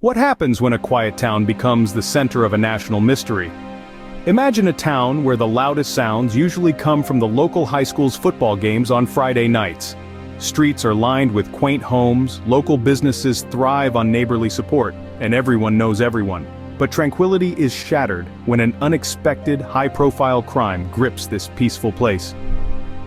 What happens when a quiet town becomes the center of a national mystery? Imagine a town where the loudest sounds usually come from the local high school's football games on Friday nights. Streets are lined with quaint homes, local businesses thrive on neighborly support, and everyone knows everyone. But tranquility is shattered when an unexpected, high-profile crime grips this peaceful place.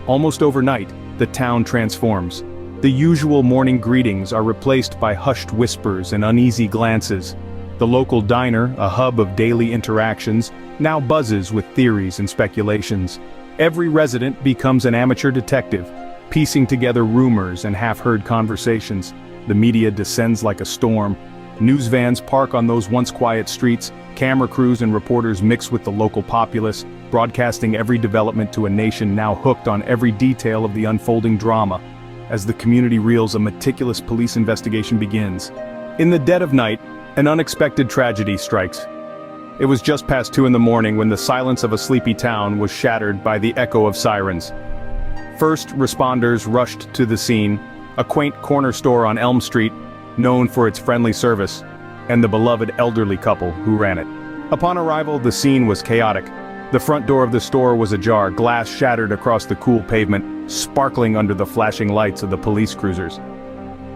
Almost overnight, the town transforms. The usual morning greetings are replaced by hushed whispers and uneasy glances. The local diner, a hub of daily interactions, now buzzes with theories and speculations. Every resident becomes an amateur detective, piecing together rumors and half-heard conversations. The media descends like a storm. News vans park on those once quiet streets, camera crews and reporters mix with the local populace, broadcasting every development to a nation now hooked on every detail of the unfolding drama. As the community reels, a meticulous police investigation begins. In the dead of night, an unexpected tragedy strikes. It was just past 2 a.m. when the silence of a sleepy town was shattered by the echo of sirens. First responders rushed to the scene, a quaint corner store on Elm Street, known for its friendly service, and the beloved elderly couple who ran it. Upon arrival, the scene was chaotic. The front door of the store was ajar, glass shattered across the cool pavement, sparkling under the flashing lights of the police cruisers.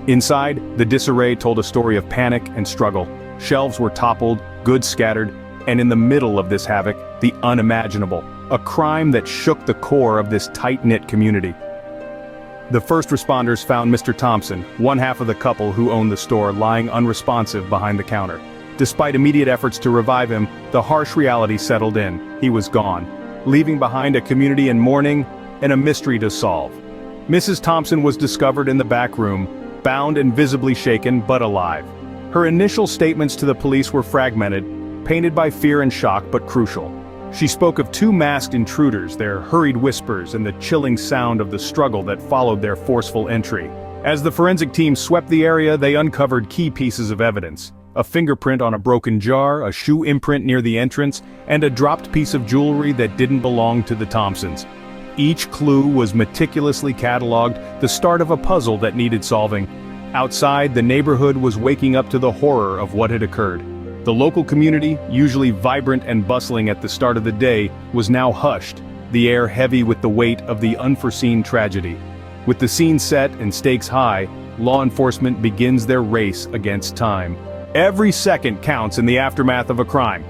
Inside, the disarray told a story of panic and struggle. Shelves were toppled, goods scattered, and in the middle of this havoc, the unimaginable, a crime that shook the core of this tight-knit community. The first responders found Mr. Thompson, one half of the couple who owned the store, lying unresponsive behind the counter. Despite immediate efforts to revive him, the harsh reality settled in. He was gone, leaving behind a community in mourning and a mystery to solve. Mrs. Thompson was discovered in the back room, bound and visibly shaken but alive. Her initial statements to the police were fragmented, painted by fear and shock but crucial. She spoke of 2 masked intruders, their hurried whispers and the chilling sound of the struggle that followed their forceful entry. As the forensic team swept the area, they uncovered key pieces of evidence. A fingerprint on a broken jar, a shoe imprint near the entrance, and a dropped piece of jewelry that didn't belong to the Thompsons. Each clue was meticulously cataloged, the start of a puzzle that needed solving. Outside, the neighborhood was waking up to the horror of what had occurred. The local community, usually vibrant and bustling at the start of the day, was now hushed, the air heavy with the weight of the unforeseen tragedy. With the scene set and stakes high, law enforcement begins their race against time. Every second counts in the aftermath of a crime.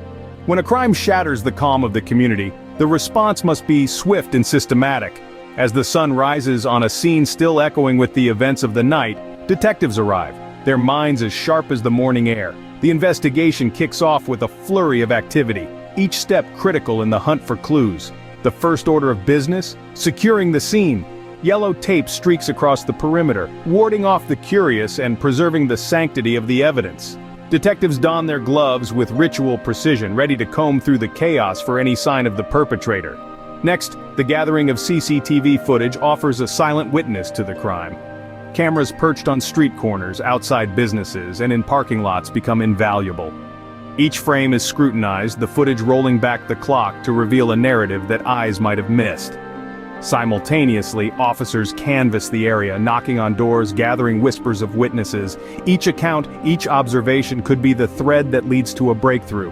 When a crime shatters the calm of the community, the response must be swift and systematic. As the sun rises on a scene still echoing with the events of the night, detectives arrive, their minds as sharp as the morning air. The investigation kicks off with a flurry of activity, each step critical in the hunt for clues. The first order of business? Securing the scene. Yellow tape streaks across the perimeter, warding off the curious and preserving the sanctity of the evidence. Detectives don their gloves with ritual precision, ready to comb through the chaos for any sign of the perpetrator. Next, the gathering of CCTV footage offers a silent witness to the crime. Cameras perched on street corners, outside businesses, and in parking lots become invaluable. Each frame is scrutinized, the footage rolling back the clock to reveal a narrative that eyes might have missed. Simultaneously, officers canvass the area, knocking on doors, gathering whispers of witnesses. Each account, each observation could be the thread that leads to a breakthrough.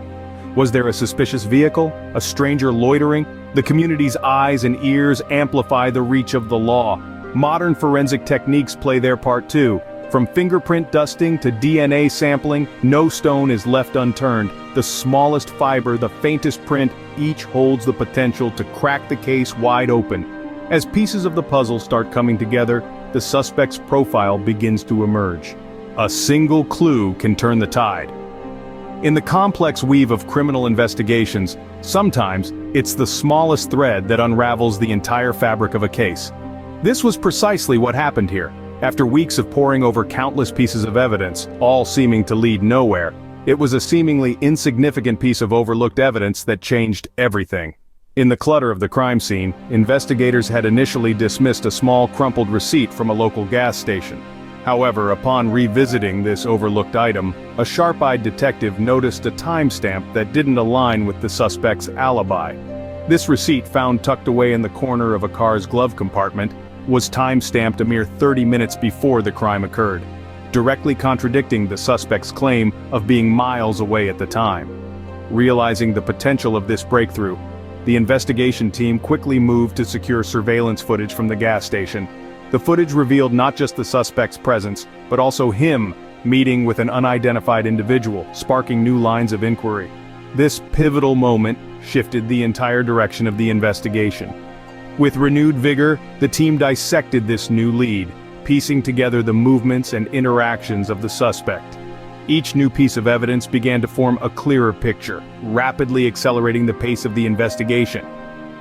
Was there a suspicious vehicle? A stranger loitering? The community's eyes and ears amplify the reach of the law. Modern forensic techniques play their part too. From fingerprint dusting to DNA sampling, no stone is left unturned. The smallest fiber, the faintest print, each holds the potential to crack the case wide open. As pieces of the puzzle start coming together, the suspect's profile begins to emerge. A single clue can turn the tide. In the complex weave of criminal investigations, sometimes it's the smallest thread that unravels the entire fabric of a case. This was precisely what happened here. After weeks of poring over countless pieces of evidence, all seeming to lead nowhere, it was a seemingly insignificant piece of overlooked evidence that changed everything. In the clutter of the crime scene, investigators had initially dismissed a small crumpled receipt from a local gas station. However, upon revisiting this overlooked item, a sharp-eyed detective noticed a timestamp that didn't align with the suspect's alibi. This receipt, found tucked away in the corner of a car's glove compartment, was time-stamped a mere 30 minutes before the crime occurred. directly contradicting the suspect's claim of being miles away at the time. Realizing the potential of this breakthrough, the investigation team quickly moved to secure surveillance footage from the gas station. The footage revealed not just the suspect's presence, but also him meeting with an unidentified individual, sparking new lines of inquiry. This pivotal moment shifted the entire direction of the investigation. With renewed vigor, the team dissected this new lead, piecing together the movements and interactions of the suspect. Each new piece of evidence began to form a clearer picture, rapidly accelerating the pace of the investigation.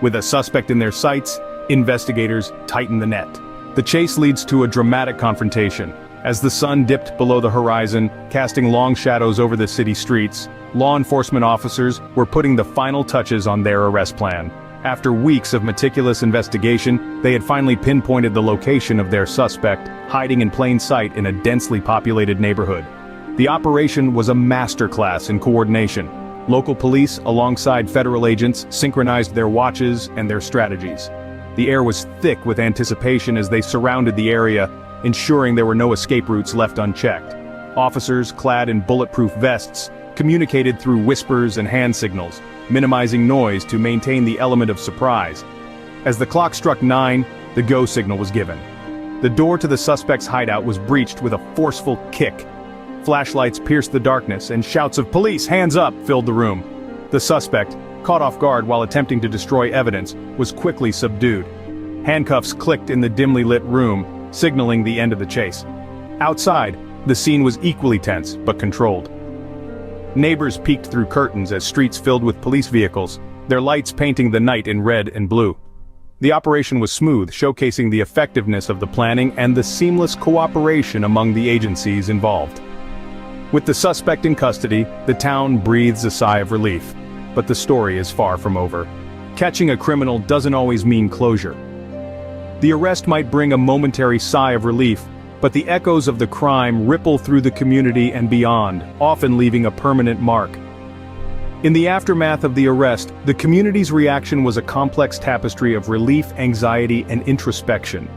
With a suspect in their sights, investigators tighten the net. The chase leads to a dramatic confrontation. As the sun dipped below the horizon, casting long shadows over the city streets, law enforcement officers were putting the final touches on their arrest plan. After weeks of meticulous investigation, they had finally pinpointed the location of their suspect, hiding in plain sight in a densely populated neighborhood. The operation was a masterclass in coordination. Local police, alongside federal agents, synchronized their watches and their strategies. The air was thick with anticipation as they surrounded the area, ensuring there were no escape routes left unchecked. Officers, clad in bulletproof vests, communicated through whispers and hand signals, minimizing noise to maintain the element of surprise. As the clock struck 9, the go signal was given. The door to the suspect's hideout was breached with a forceful kick. Flashlights pierced the darkness, and shouts of "Police, hands up!" filled the room. The suspect, caught off guard while attempting to destroy evidence, was quickly subdued. Handcuffs clicked in the dimly lit room, signaling the end of the chase. Outside, the scene was equally tense, but controlled. Neighbors peeked through curtains as streets filled with police vehicles, their lights painting the night in red and blue. The operation was smooth, showcasing the effectiveness of the planning and the seamless cooperation among the agencies involved. With the suspect in custody, the town breathes a sigh of relief. But the story is far from over. Catching a criminal doesn't always mean closure. The arrest might bring a momentary sigh of relief, but the echoes of the crime ripple through the community and beyond, often leaving a permanent mark. In the aftermath of the arrest, the community's reaction was a complex tapestry of relief, anxiety, and introspection.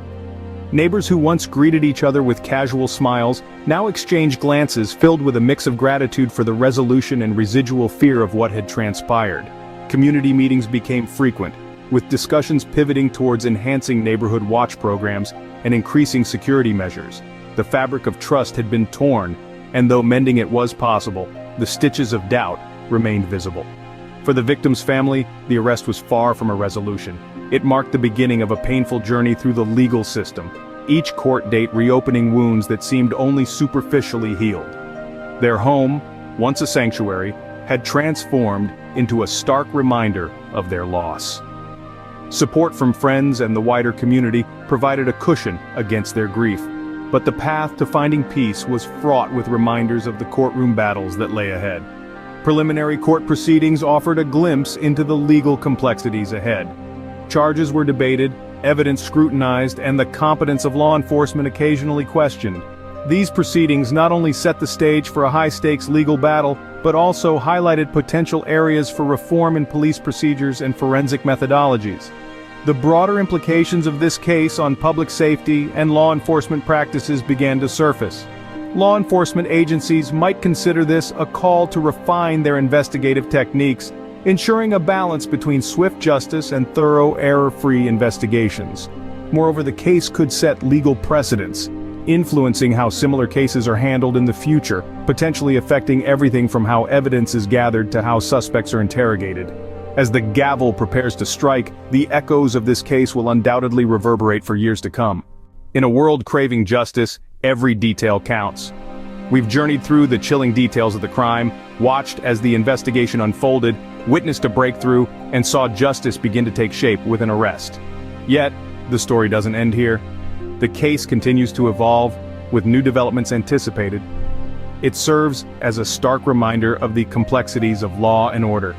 Neighbors who once greeted each other with casual smiles now exchanged glances filled with a mix of gratitude for the resolution and residual fear of what had transpired. Community meetings became frequent, with discussions pivoting towards enhancing neighborhood watch programs and increasing security measures. The fabric of trust had been torn, and though mending it was possible, the stitches of doubt remained visible. For the victim's family, the arrest was far from a resolution. It marked the beginning of a painful journey through the legal system, each court date reopening wounds that seemed only superficially healed. Their home, once a sanctuary, had transformed into a stark reminder of their loss. Support from friends and the wider community provided a cushion against their grief, but the path to finding peace was fraught with reminders of the courtroom battles that lay ahead. Preliminary court proceedings offered a glimpse into the legal complexities ahead. Charges were debated, evidence scrutinized, and the competence of law enforcement occasionally questioned. These proceedings not only set the stage for a high-stakes legal battle, but also highlighted potential areas for reform in police procedures and forensic methodologies. The broader implications of this case on public safety and law enforcement practices began to surface. Law enforcement agencies might consider this a call to refine their investigative techniques, ensuring a balance between swift justice and thorough, error-free investigations. Moreover, the case could set legal precedents, influencing how similar cases are handled in the future, potentially affecting everything from how evidence is gathered to how suspects are interrogated. As the gavel prepares to strike, the echoes of this case will undoubtedly reverberate for years to come. In a world craving justice, every detail counts. We've journeyed through the chilling details of the crime, watched as the investigation unfolded, witnessed a breakthrough, and saw justice begin to take shape with an arrest. Yet, the story doesn't end here. The case continues to evolve, with new developments anticipated. It serves as a stark reminder of the complexities of law and order.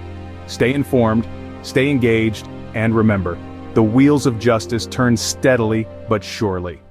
Stay informed, stay engaged, and remember, the wheels of justice turn steadily but surely.